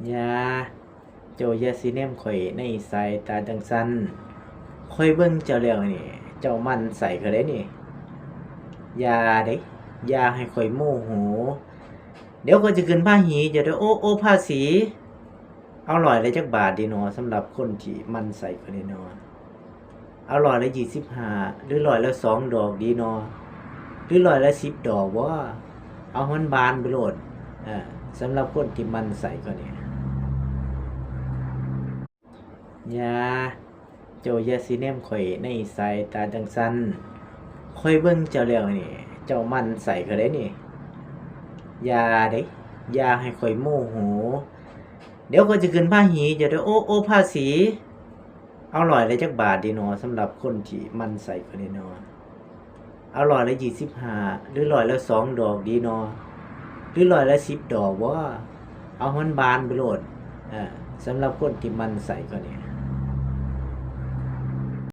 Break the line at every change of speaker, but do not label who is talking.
อย่าเจ้าอย่าสิแนมข่อยในสายตาจั่งซั้นข่อยเบิ่งเจ้าแล้วนี่เจ้ามันใส่ข้อยเด้นี่อย่าเด้อย่าให้ข่อยโมโหเดี๋ยวข้อยจะขึ้นภาษีเจ้าเด้อโอ้ภาษีเอาร้อยละจักบาทดีน้อสำหรับคนที่มันใส่ข้อยนี่น้อเอาร้อยละ25หรือร้อยละ2ดอกดีน้อหรือร้อยละ10ดอกบ่เอาให้มันบานไปโลดสำหรับคนที่มันใส่ข้อยนี่ อย่าเจ้าอย่าสิแนมข่อยในสายตาจั่งซั้นข่อยเบิ่งเจ้าแล้วนี่เจ้ามันใส่ข้อยเด้นี่อย่าเด้อย่าให้ข่อยโมโหเดี๋ยวข้อยจะขึ้นภาษีเจ้าเด้อโอ้ภาษีเอาร้อยละจักบาทดีน้อสำหรับคนที่มันใส่ข้อยนี่น้อเอาร้อยละ25หรือร้อยละ2ดอกดีน้อหรือร้อยละ10ดอกบ่เอาให้มันบานไปโลดสำหรับคนที่มันใส่ข้อยนี่